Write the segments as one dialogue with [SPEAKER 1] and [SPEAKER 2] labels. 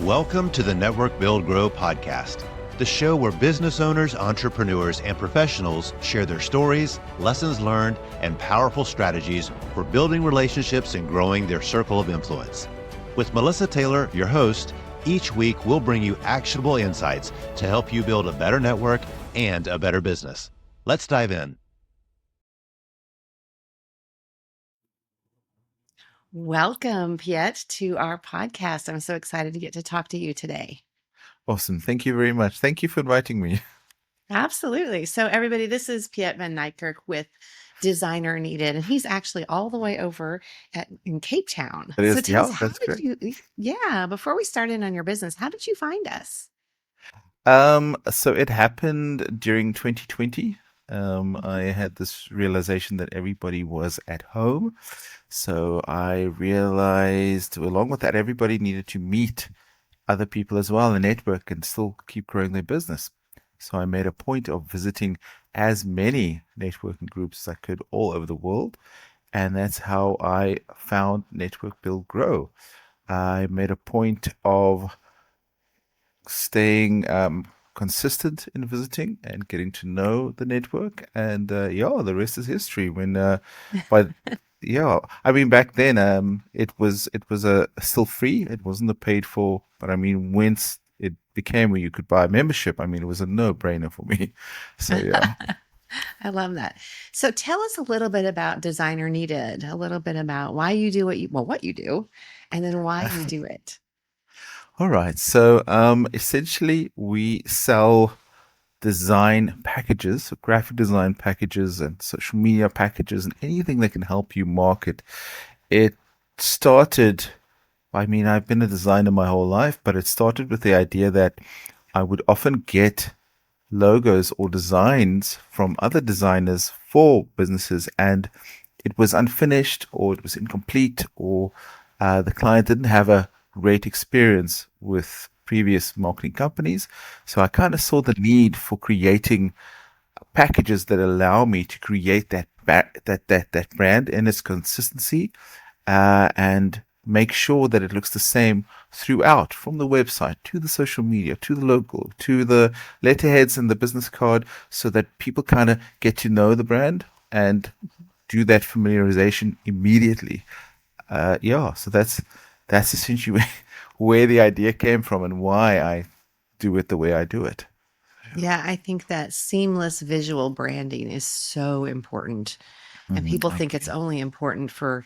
[SPEAKER 1] Welcome to the Network Build Grow podcast, the show where business owners, entrepreneurs, and professionals share their stories, lessons learned, and powerful strategies for building relationships and growing their circle of influence. With Melissa Taylor, your host, each week we'll bring you actionable insights to help you build a better network and a better business. Let's dive in.
[SPEAKER 2] Welcome, Peet, to our podcast. I'm so excited to get to talk to you today.
[SPEAKER 3] Awesome. Thank you very much. Thank you for inviting me.
[SPEAKER 2] Absolutely. So, everybody, this is Peet Van Niekerk with Designer Needed, and he's actually all the way over in Cape Town.
[SPEAKER 3] That
[SPEAKER 2] So,
[SPEAKER 3] is,
[SPEAKER 2] tell us,
[SPEAKER 3] yeah,
[SPEAKER 2] how
[SPEAKER 3] that's
[SPEAKER 2] did
[SPEAKER 3] correct.
[SPEAKER 2] before we start in on your business, how did you find us?
[SPEAKER 3] So it happened during 2020. I had this realization that everybody was at home. So I realized, along with that, everybody needed to meet other people as well and network and still keep growing their business. So I made a point of visiting as many networking groups as I could all over the world. And that's how I found Network Build Grow. I made a point of staying consistent in visiting and getting to know the network. And the rest is history. But yeah, I mean, back then, it was still free. It wasn't a paid for, but I mean, once it became where you could buy a membership, I mean, it was a no-brainer for me. So yeah.
[SPEAKER 2] I love that. So, tell us a little bit about Designer Needed, a little bit about why you do what you do, and then why you do it.
[SPEAKER 3] All right. So essentially, we sell design packages, so graphic design packages and social media packages and anything that can help you market. It started, I mean, I've been a designer my whole life, but it started with the idea that I would often get logos or designs from other designers for businesses, and it was unfinished or it was incomplete, or the client didn't have a great experience with previous marketing companies. So I kind of saw the need for creating packages that allow me to create that brand and its consistency, and make sure that it looks the same throughout, from the website to the social media to the logo to the letterheads and the business card, so that people kind of get to know the brand and do that familiarization immediately. So that's essentially where the idea came from and why I do it the way I do it.
[SPEAKER 2] Yeah, I think that seamless visual branding is so important. And people
[SPEAKER 3] I
[SPEAKER 2] think it's
[SPEAKER 3] agree.
[SPEAKER 2] only important for,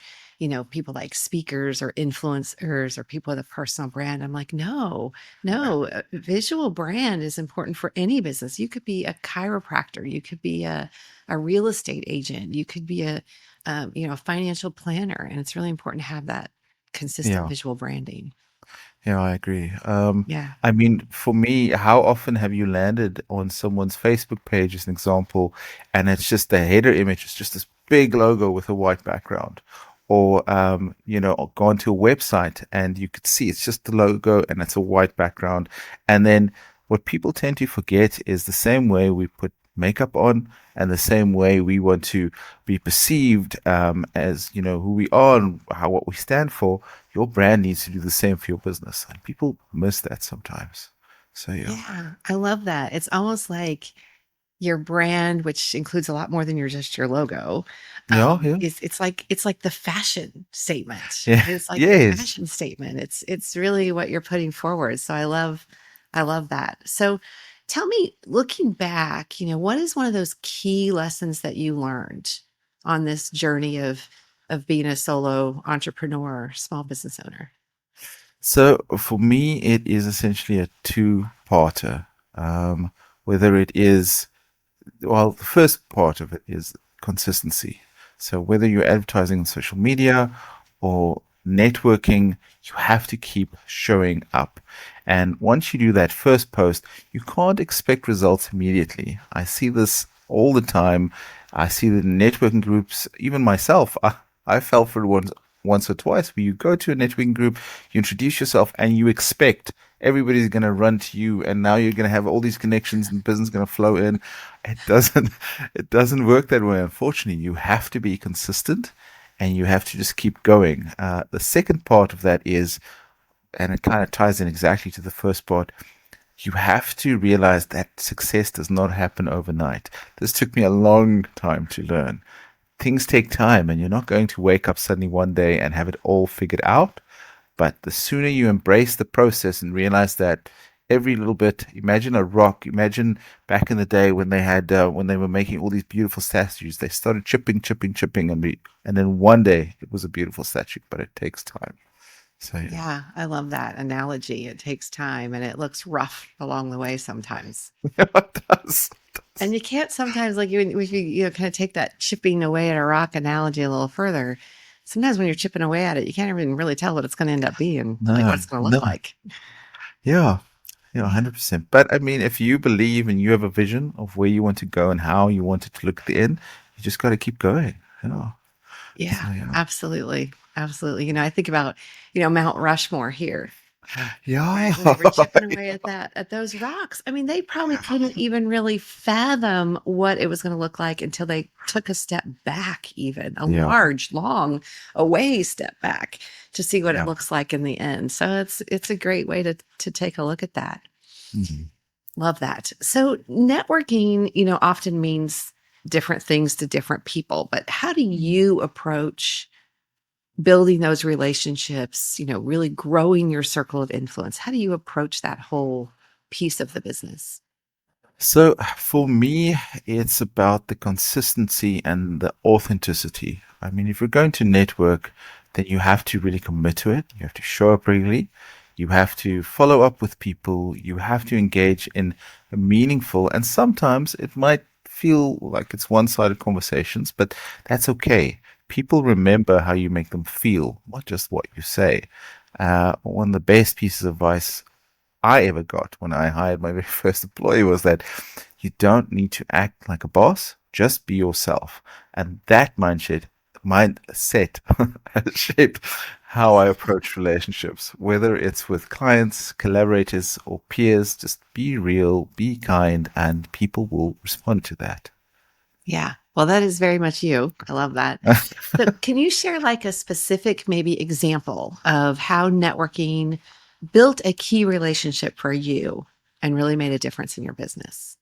[SPEAKER 2] people like speakers or influencers or people with a personal brand. I'm like, no, no, visual brand is important for any business. You could be a chiropractor, you could be a real estate agent, you could be a financial planner. And it's really important to have that consistent
[SPEAKER 3] Yeah,
[SPEAKER 2] visual branding.
[SPEAKER 3] yeah, I agree.
[SPEAKER 2] Yeah.
[SPEAKER 3] I mean, for me, how often have you landed on someone's Facebook page, as an example, and it's just the header image, it's just this big logo with a white background, or or gone to a website and you could see it's just the logo and it's a white background, and then what people tend to forget is the same way we put makeup on and the same way we want to be perceived, as who we are and how what we stand for. Your brand needs to do the same for your business, and people miss that sometimes. So yeah.
[SPEAKER 2] Yeah. I love that. It's almost like your brand, which includes a lot more than just your logo,
[SPEAKER 3] Yeah, yeah.
[SPEAKER 2] it's like the fashion statement.
[SPEAKER 3] Yeah.
[SPEAKER 2] It's like your
[SPEAKER 3] Yes.
[SPEAKER 2] fashion statement. It's really what you're putting forward. So I love that. So tell me, looking back, what is one of those key lessons that you learned on this journey of being a solo entrepreneur, small business owner?
[SPEAKER 3] So for me, it is essentially a two-parter. Whether it is, well, the first part of it is consistency. So whether you're advertising on social media or networking, you have to keep showing up. And once you do that first post, you can't expect results immediately. I see this all the time. I see the networking groups, even myself. I fell for it once or twice, where you go to a networking group, you introduce yourself, and you expect everybody's going to run to you, and now you're going to have all these connections and business going to flow in. It doesn't, it doesn't work that way. Unfortunately, you have to be consistent and you have to just keep going. The second part of that is and it kind of ties in exactly to the first part. You have to realize that success does not happen overnight. This took me a long time to learn. Things take time, and you're not going to wake up suddenly one day and have it all figured out. But the sooner you embrace the process and realize that every little bit, imagine a rock, imagine back in the day when they had, when they were making all these beautiful statues, they started chipping, chipping, chipping, and then one day it was a beautiful statue, but it takes time. So yeah.
[SPEAKER 2] Yeah, I love that analogy. It takes time and it looks rough along the way sometimes.
[SPEAKER 3] It does.
[SPEAKER 2] And you can't sometimes, like you, if you know, kind of take that chipping away at a rock analogy a little further. Sometimes when you're chipping away at it, you can't even really tell what it's going to end up being, like what
[SPEAKER 3] No,
[SPEAKER 2] it's going to look
[SPEAKER 3] no.
[SPEAKER 2] like.
[SPEAKER 3] Yeah. Yeah, 100%. But I mean, if you believe and you have a vision of where you want to go and how you want it to look at the end, you just got to keep going. Yeah. So
[SPEAKER 2] Yeah,
[SPEAKER 3] yeah.
[SPEAKER 2] absolutely. Absolutely. I think about, Mount Rushmore here.
[SPEAKER 3] Yeah.
[SPEAKER 2] Right, when they were chipping away at those rocks. I mean, they probably couldn't even really fathom what it was gonna look like until they took a step back even, a
[SPEAKER 3] Yeah.
[SPEAKER 2] large, long away step back to see what it
[SPEAKER 3] Yeah.
[SPEAKER 2] looks like in the end. So it's a great way to take a look at that.
[SPEAKER 3] Mhm.
[SPEAKER 2] Love that. So networking, often means different things to different people, but how do you approach building those relationships, really growing your circle of influence? How do you approach that whole piece of the business?
[SPEAKER 3] So for me, it's about the consistency and the authenticity. I mean, if you're going to network, then you have to really commit to it. You have to show up regularly. You have to follow up with people. You have to engage in meaningful, and sometimes it might feel like it's one-sided conversations, but that's okay. People remember how you make them feel, not just what you say. One of the best pieces of advice I ever got when I hired my very first employee was that you don't need to act like a boss, just be yourself. And that mindset has shaped how I approach relationships, whether it's with clients, collaborators, or peers. Just be real, be kind, and people will respond to that.
[SPEAKER 2] Yeah. Well, that is very much you. I love that. So, can you share like a specific, maybe example of how networking built a key relationship for you and really made a difference in your business?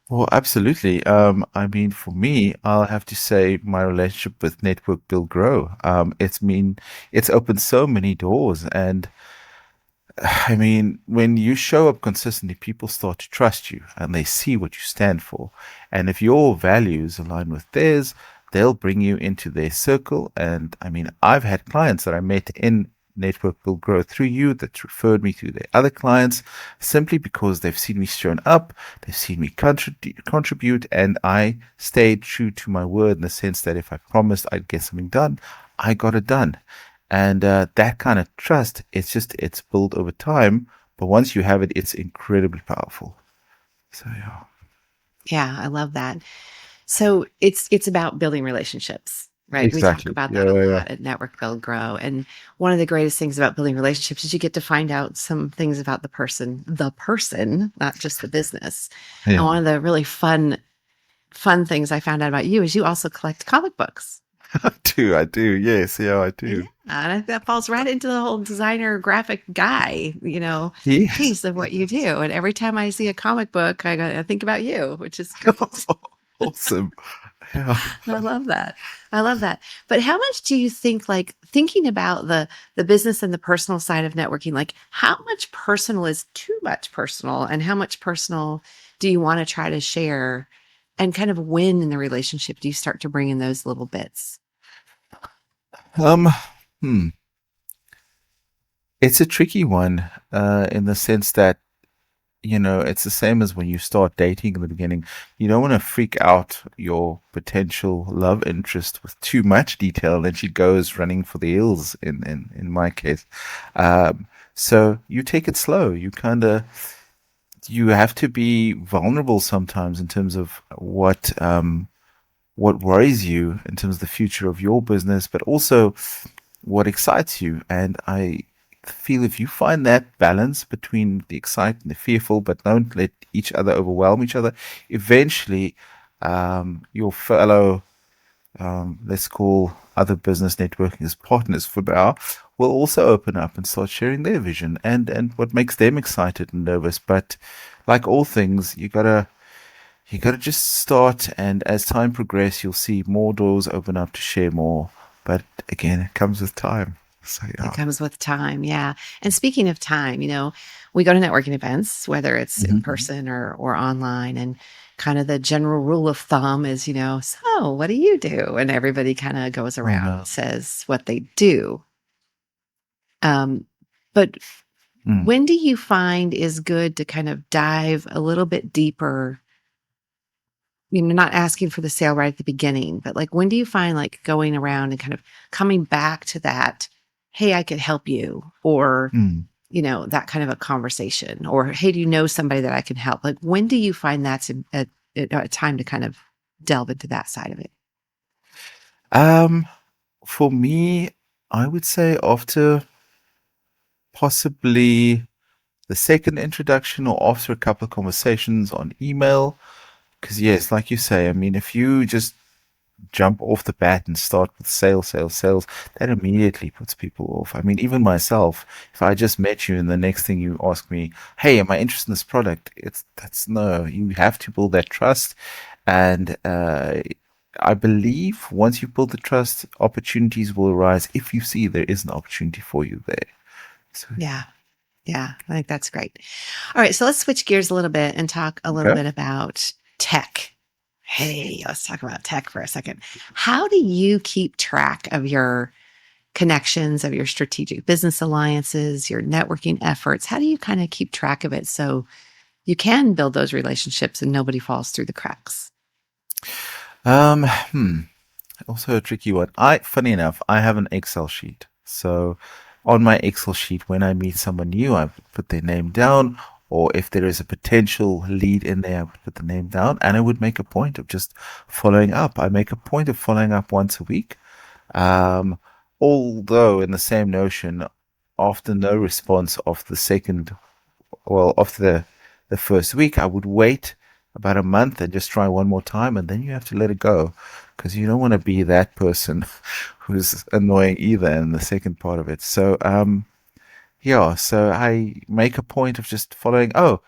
[SPEAKER 3] Well, absolutely. I mean, for me, I'll have to say my relationship with Network Build Grow. It's opened so many doors, and I mean, when you show up consistently, people start to trust you and they see what you stand for. And if your values align with theirs, they'll bring you into their circle. And I mean, I've had clients that I met in Network Will Grow through you that referred me to their other clients simply because they've seen me shown up, they've seen me contribute, and I stayed true to my word in the sense that if I promised I'd get something done, I got it done. And that kind of trust, it's built over time. But once you have it, it's incredibly powerful. So yeah,
[SPEAKER 2] Yeah, I love that. So it's about building relationships, right? We talk
[SPEAKER 3] exactly.
[SPEAKER 2] about
[SPEAKER 3] Yeah,
[SPEAKER 2] that a
[SPEAKER 3] yeah, yeah.
[SPEAKER 2] lot at Network Build Grow. And one of the greatest things about building relationships is you get to find out some things about the person, not just the business. And one
[SPEAKER 3] Yeah.
[SPEAKER 2] of the really fun things I found out about you is you also collect comic books.
[SPEAKER 3] I do. Yes, yeah, I
[SPEAKER 2] Yeah.
[SPEAKER 3] do.
[SPEAKER 2] And that falls right into the whole designer graphic guy,
[SPEAKER 3] Yes.
[SPEAKER 2] piece of what you do. And every time I see a comic book, I think about you, which is great.
[SPEAKER 3] Awesome. Yeah.
[SPEAKER 2] I love that. I love that. But how much do you think, like thinking about the business and the personal side of networking, like how much personal is too much personal and how much personal do you want to try to share? And kind of when in the relationship do you start to bring in those little bits?
[SPEAKER 3] Um, hmm. It's a tricky one, in the sense that, it's the same as when you start dating in the beginning. You don't want to freak out your potential love interest with too much detail, then she goes running for the hills in my case. So you take it slow. You have to be vulnerable sometimes in terms of what worries you in terms of the future of your business, but also what excites you. And I feel if you find that balance between the excited and the fearful, but don't let each other overwhelm each other, eventually your fellow, let's call other business networking as partners for now, will also open up and start sharing their vision and what makes them excited and nervous. But like all things, you gotta just start, and as time progresses, you'll see more doors open up to share more. But again, it comes with time. So
[SPEAKER 2] It
[SPEAKER 3] yeah.
[SPEAKER 2] comes with time. Yeah. And speaking of time, we go to networking events, whether it's in
[SPEAKER 3] Hmm.
[SPEAKER 2] person or online, and kind of the general rule of thumb is, so what do you do? And everybody kind of goes
[SPEAKER 3] Oh
[SPEAKER 2] around and
[SPEAKER 3] no.
[SPEAKER 2] says what they do. Um, but
[SPEAKER 3] Mm,
[SPEAKER 2] when do you find is good to kind of dive a little bit deeper? Not asking for the sale right at the beginning, but like when do you find like going around and kind of coming back to that, hey, I could help you, or
[SPEAKER 3] mm.
[SPEAKER 2] that kind of a conversation, or hey, do you know somebody that I can help? Like when do you find that's a time to kind of delve into that side of it?
[SPEAKER 3] Um, for me, I would say after possibly the second introduction or after a couple of conversations on email. Because yes, like you say, I mean, if you just jump off the bat and start with sales, sales, sales, that immediately puts people off. I mean, even myself, if I just met you and the next thing you ask me, hey, am I interested in this product? That's no, you have to build that trust. And I believe once you build the trust, opportunities will arise if you see there is an opportunity for you there. So,
[SPEAKER 2] Yeah. Yeah. I think that's great. All right. So let's switch gears a little bit and talk a little
[SPEAKER 3] okay.
[SPEAKER 2] bit about tech. Hey, let's talk about tech for a second. How do you keep track of your connections, of your strategic business alliances, your networking efforts? How do you kind of keep track of it so you can build those relationships and nobody falls through the cracks?
[SPEAKER 3] Um, hmm. Also a tricky one. Funny enough, I have an Excel sheet. So on my Excel sheet, when I meet someone new, I put their name down, or if there is a potential lead in there, I would put the name down, and I would make a point of just following up. I make a point of following up once a week. Um, although in the same notion, after no response of the second, well, after the first week, I would wait about a month and just try one more time, and then you have to let it go because you don't want to be that person who's annoying either in the second part of it. So, yeah, so I make a point of just following. Oh,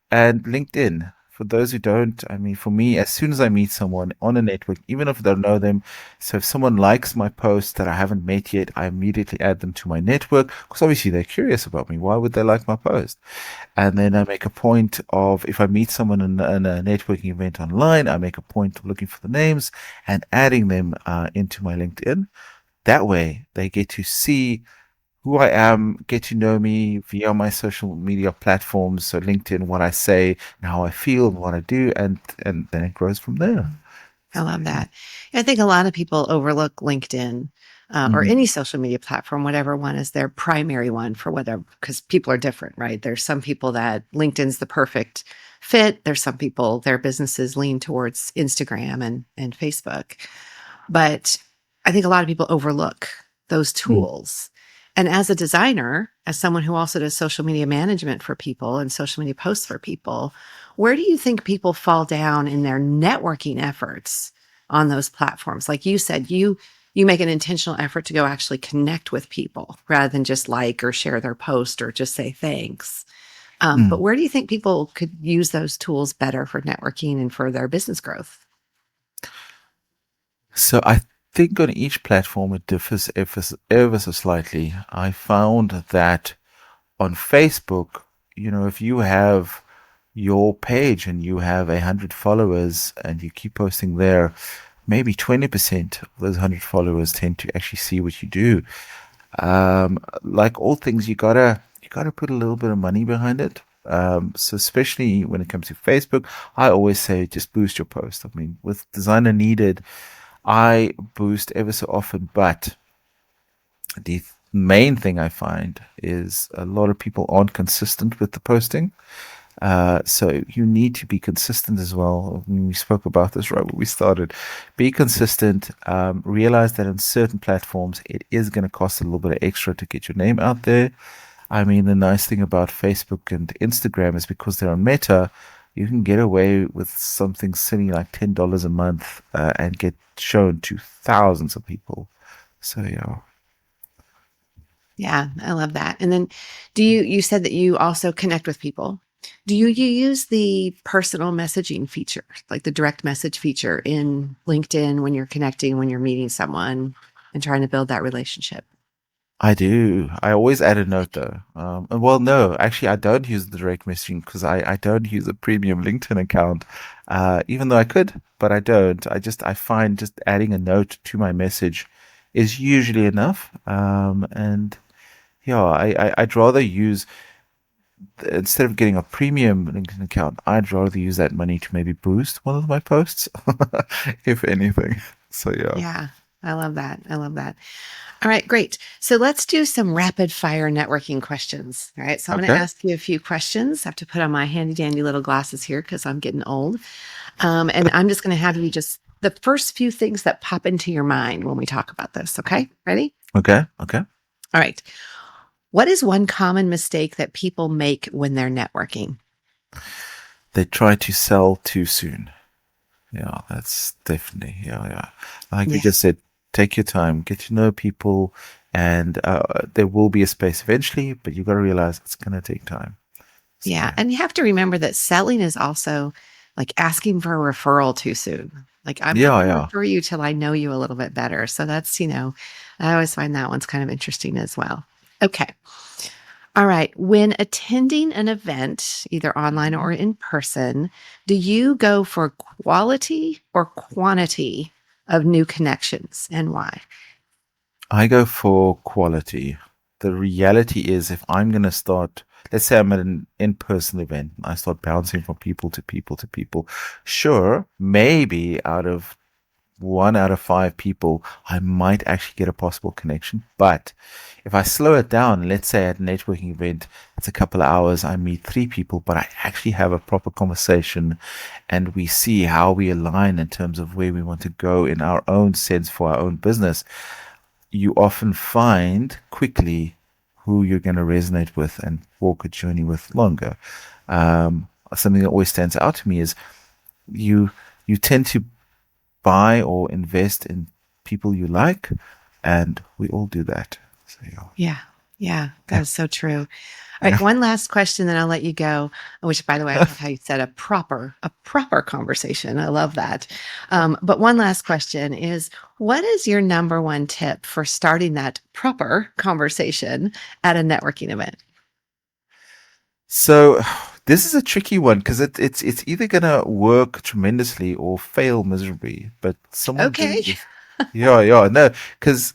[SPEAKER 3] and LinkedIn. For those who don't, I mean, for me, as soon as I meet someone on a network, even if I don't know them, so if someone likes my post that I haven't met yet, I immediately add them to my network because obviously they're curious about me. Why would they like my post? And then I make a point of, if I meet someone in a networking event online, I make a point of looking for the names and adding them into my LinkedIn. That way, they get to see who I am, get to know me via my social media platforms, so LinkedIn, what I say, and how I feel, and what I do, and then it grows from there.
[SPEAKER 2] I
[SPEAKER 3] So,
[SPEAKER 2] love
[SPEAKER 3] yeah.
[SPEAKER 2] that. I think a lot of people overlook LinkedIn or
[SPEAKER 3] Hmm.
[SPEAKER 2] any social media platform, whatever one is their primary one for whatever, because people are different, right? There's some people that LinkedIn's the perfect fit. There's some people, their businesses lean towards Instagram and Facebook. But I think a lot of people overlook those
[SPEAKER 3] Mm.
[SPEAKER 2] tools. And as a designer, as someone who also does social media management for people and social media posts for people, where do you think people fall down in their networking efforts on those platforms? Like you said, you make an intentional effort to go actually connect with people rather than just like or share their post or just say thanks. But
[SPEAKER 3] Mm.
[SPEAKER 2] where do you think people could use those tools better for networking and for their business growth?
[SPEAKER 3] So I think on each platform it differs ever so slightly. I found that on Facebook, if you have your page and you have 100 followers and you keep posting there, maybe 20% of those 100 followers tend to actually see what you do. Like all things, you gotta put a little bit of money behind it. So especially when it comes to Facebook, I always say just boost your post. I mean, with designer needed, I boost ever so often, but the main thing I find is a lot of people aren't consistent with the posting. So you need to be consistent as well. I mean, we spoke about this right when we started. Be consistent. Realize that on certain platforms, it is going to cost a little bit of extra to get your name out there. I mean, the nice thing about Facebook and Instagram is because they're on Meta, you can get away with something silly like $10 a month and get shown to thousands of people. So yeah.
[SPEAKER 2] Yeah, I love that. And then you said that you also connect with people. Do you use the personal messaging feature, like the direct message feature in LinkedIn when you're connecting, when you're meeting someone and trying to build that relationship?
[SPEAKER 3] I do. I always add a note though. Well, no, actually, I don't use the direct messaging because I don't use a premium LinkedIn account, even though I could, but I don't. I find just adding a note to my message is usually enough. And yeah, I'd rather use instead of getting a premium LinkedIn account, I'd rather use that money to maybe boost one of my posts, if anything. So yeah.
[SPEAKER 2] Yeah, I love that. I love that. All right, great. So let's do some rapid fire networking questions. All right. So I'm going to
[SPEAKER 3] Okay.
[SPEAKER 2] ask you a few questions. I have to put on my handy dandy little glasses here because I'm getting old. And I'm just going to have you just the first few things that pop into your mind when we talk about this. Okay. Ready?
[SPEAKER 3] Okay. Okay.
[SPEAKER 2] All right. What is one common mistake that people make when they're networking?
[SPEAKER 3] They try to sell too soon. Yeah, that's definitely, yeah. Like we
[SPEAKER 2] Yeah.
[SPEAKER 3] just said, take your time, get to know people, and there will be a space eventually, but you got to realize it's going to take time. So,
[SPEAKER 2] Yeah.
[SPEAKER 3] yeah.
[SPEAKER 2] And you have to remember that selling is also like asking for a referral too soon. Like, I'm not
[SPEAKER 3] Yeah,
[SPEAKER 2] going to
[SPEAKER 3] yeah.
[SPEAKER 2] refer you till I know you a little bit better. So that's, I always find that one's kind of interesting as well. Okay. All right. When attending an event, either online or in person, do you go for quality or quantity of new connections and why?
[SPEAKER 3] I go for quality. The reality is, if I'm going to start, let's say I'm at an in-person event, and I start bouncing from people to people to people. Sure, maybe out of 1 out of 5 people, I might actually get a possible connection. But if I slow it down, let's say at a networking event, it's a couple of hours, I meet 3 people, but I actually have a proper conversation and we see how we align in terms of where we want to go in our own sense for our own business. You often find quickly who you're going to resonate with and walk a journey with longer. Something that always stands out to me is you you tend to buy or invest in people you like, and we all do that. So yeah,
[SPEAKER 2] Yeah. Yeah. That is so true. All right,
[SPEAKER 3] yeah.
[SPEAKER 2] one last question, then I'll let you go. Which, by the way, I love how you said a proper conversation. I love that. But one last question is, what is your number one tip for starting that proper conversation at a networking event?
[SPEAKER 3] So this is a tricky one because it's either gonna work tremendously or fail miserably. But someone
[SPEAKER 2] Okay.
[SPEAKER 3] doing this, yeah, no, because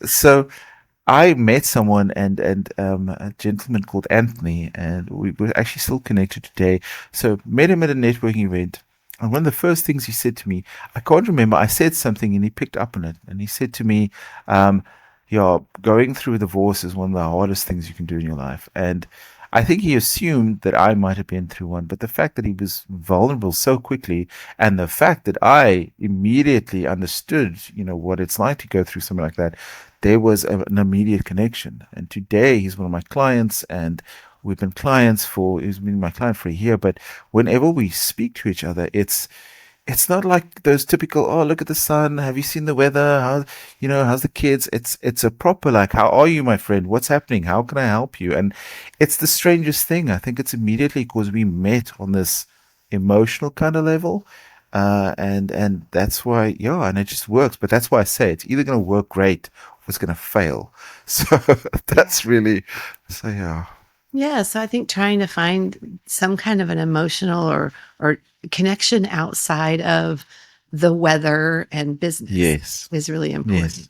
[SPEAKER 3] I met someone and a gentleman called Anthony, and we're actually still connected today. So met him at a networking event, and one of the first things he said to me, I can't remember. I said something, and he picked up on it, and he said to me, um, "Yeah, going through a divorce is one of the hardest things you can do in your life." And I think he assumed that I might have been through one, but the fact that he was vulnerable so quickly, and the fact that I immediately understood, what it's like to go through something like that, there was an immediate connection. And today he's one of my clients, and he's been my client for a year. But whenever we speak to each other, it's not like those typical, oh, look at the sun. Have you seen the weather? How's the kids? It's a proper, like, how are you, my friend? What's happening? How can I help you? And it's the strangest thing. I think it's immediately because we met on this emotional kind of level. And that's why, yeah, and it just works. But that's why I say it's either going to work great or it's going to fail. So
[SPEAKER 2] Yeah.
[SPEAKER 3] that's really, so yeah.
[SPEAKER 2] Yeah, so I think trying to find some kind of an emotional or connection outside of the weather and business
[SPEAKER 3] Yes.
[SPEAKER 2] is really important.
[SPEAKER 3] Yes.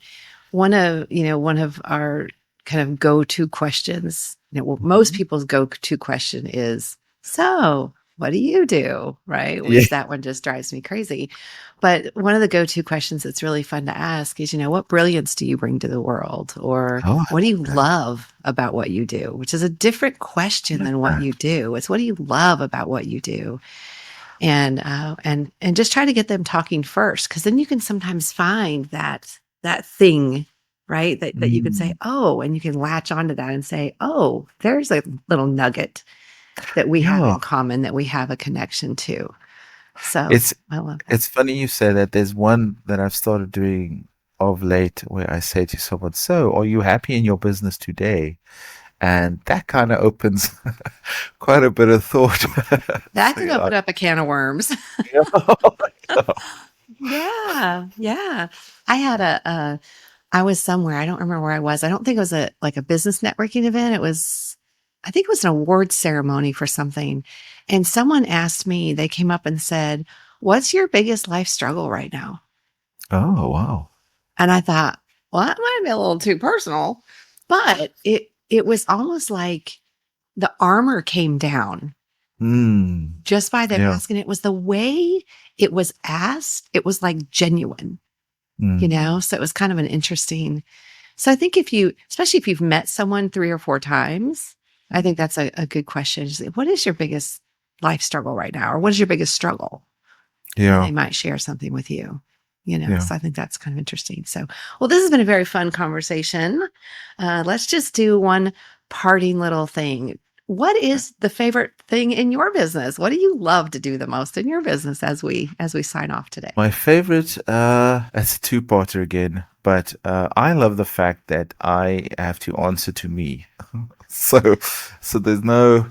[SPEAKER 2] One of our kind of go-to questions, well, most
[SPEAKER 3] Mhm.
[SPEAKER 2] people's go-to question is, so what do you do? Right?
[SPEAKER 3] Yeah.
[SPEAKER 2] Which that one just drives me crazy. But one of the go-to questions that's really fun to ask is, what brilliance do you bring to the world? Or
[SPEAKER 3] Oh,
[SPEAKER 2] what do you
[SPEAKER 3] I love
[SPEAKER 2] love about what you do? Which is a different question than what
[SPEAKER 3] that.
[SPEAKER 2] you do. It's what do you love about what you do? And just try to get them talking first, because then you can sometimes find that thing, right? That you can say,
[SPEAKER 3] Mm.
[SPEAKER 2] oh, and you can latch onto that and say, oh, there's a little nugget that we have
[SPEAKER 3] Yeah.
[SPEAKER 2] in common, that we have a connection to. So
[SPEAKER 3] It's
[SPEAKER 2] I love that.
[SPEAKER 3] it's funny you say that. There's one that I've started doing of late where I say to someone, "So, are you happy in your business today?" And that kind of opens quite a bit of thought.
[SPEAKER 2] That
[SPEAKER 3] So,
[SPEAKER 2] could open up a can of worms.
[SPEAKER 3] yeah.
[SPEAKER 2] Yeah, yeah. I had I was somewhere. I don't remember where I was. I don't think it was a business networking event. I think it was an award ceremony for something. And someone asked me, they came up and said, "What's your biggest life struggle right now?"
[SPEAKER 3] Oh, wow.
[SPEAKER 2] And I thought, well, that might be a little too personal, but it was almost like the armor came down just by them
[SPEAKER 3] Yeah.
[SPEAKER 2] asking. It was the way it was asked. It was like genuine,
[SPEAKER 3] Mm.
[SPEAKER 2] So it was kind of an interesting. So I think especially if you've met someone 3 or 4 times, I think that's a good question. Is, what is your biggest life struggle right now? Or what is your biggest struggle? And
[SPEAKER 3] Yeah.
[SPEAKER 2] they might share something with you,
[SPEAKER 3] Yeah.
[SPEAKER 2] So I think that's kind of interesting. So, well, this has been a very fun conversation. Let's just do one parting little thing. What is the favorite thing in your business? What do you love to do the most in your business as we sign off today?
[SPEAKER 3] My favorite, that's a two-parter again, but I love the fact that I have to answer to me. So, so there's no,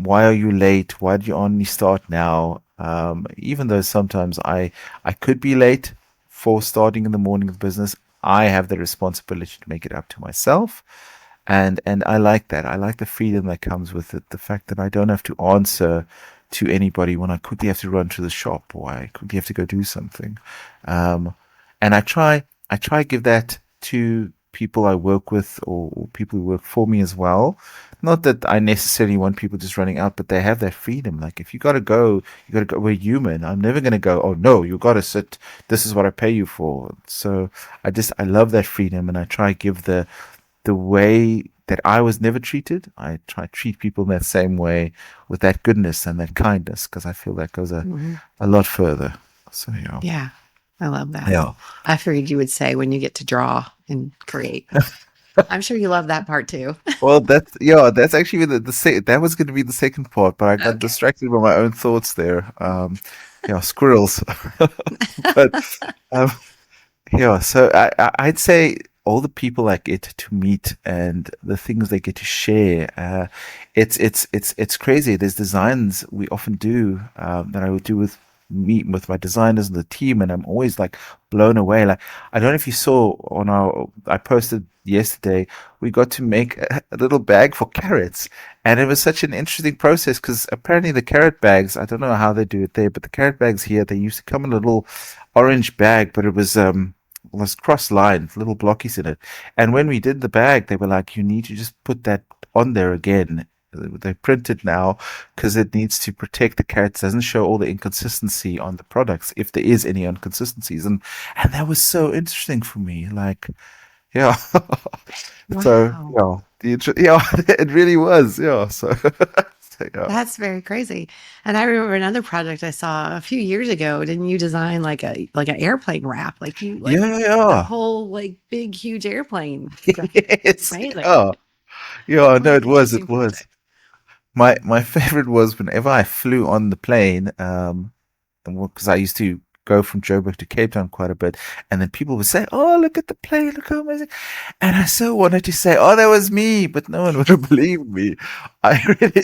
[SPEAKER 3] why are you late? Why do you only start now? Even though sometimes I could be late for starting in the morning of business, I have the responsibility to make it up to myself. And I like that. I like the freedom that comes with it. The fact that I don't have to answer to anybody when I quickly have to run to the shop or I quickly have to go do something. Um, and I try give that to people I work with or people who work for me as well. Not that I necessarily want people just running out, but they have that freedom. Like if you gotta go, you gotta go. We're human. I'm never gonna go, "Oh no, you gotta sit. This is what I pay you for." So I love that freedom, and I try give the way that I was never treated. I try to treat people in that same way with that goodness and that kindness because I feel that goes
[SPEAKER 2] Mhm.
[SPEAKER 3] a lot further. So yeah.
[SPEAKER 2] Yeah, I love that.
[SPEAKER 3] Yeah.
[SPEAKER 2] I figured you would say when you get to draw and create. I'm sure you love that part too.
[SPEAKER 3] Well, that's actually that was going to be the second part, but I got
[SPEAKER 2] Okay.
[SPEAKER 3] distracted by my own thoughts there. Squirrels. But um, yeah, so I'd say all the people I get to meet and the things they get to share, it's crazy. There's designs we often do that I would do with my designers and the team, and I'm always like blown away. Like I don't know if you saw I posted yesterday, we got to make a little bag for carrots, and it was such an interesting process because apparently the carrot bags, I don't know how they do it there, but the carrot bags here, they used to come in a little orange bag, but it was cross-lined, little blockies in it. And when we did the bag, they were like, "You need to just put that on there again." They print it now because it needs to protect the carrots, doesn't show all the inconsistency on the products if there is any inconsistencies. And that was so interesting for me. Like, yeah. So
[SPEAKER 2] Wow.
[SPEAKER 3] it really was. Yeah. So, so yeah.
[SPEAKER 2] That's very crazy. And I remember another project I saw a few years ago. Didn't you design like an airplane wrap? Like you
[SPEAKER 3] Yeah,
[SPEAKER 2] the
[SPEAKER 3] yeah.
[SPEAKER 2] whole like big huge airplane.
[SPEAKER 3] Yes.
[SPEAKER 2] Amazing.
[SPEAKER 3] Yeah. Yeah,
[SPEAKER 2] What
[SPEAKER 3] no,
[SPEAKER 2] an
[SPEAKER 3] it was.
[SPEAKER 2] interesting
[SPEAKER 3] It was.
[SPEAKER 2] project.
[SPEAKER 3] My favorite was whenever I flew on the plane, because I used to go from Joburg to Cape Town quite a bit, and then people would say, "Oh, look at the plane, look how amazing!" And I so wanted to say, "Oh, that was me," but no one would have believed me. I really,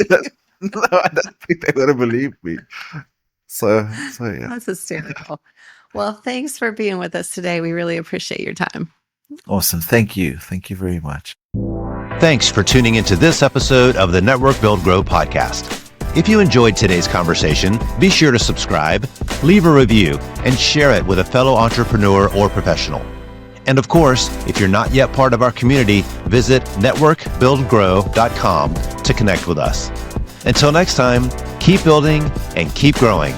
[SPEAKER 3] no, I don't think they would have believed me. So yeah,
[SPEAKER 2] That's hysterical. Well, thanks for being with us today. We really appreciate your time.
[SPEAKER 3] awesome. Thank you very much.
[SPEAKER 1] Thanks for tuning into this episode of the Network Build Grow podcast. If you enjoyed today's conversation, be sure to subscribe, leave a review, and share it with a fellow entrepreneur or professional. And of course, if you're not yet part of our community, visit networkbuildgrow.com to connect with us. Until next time, keep building and keep growing.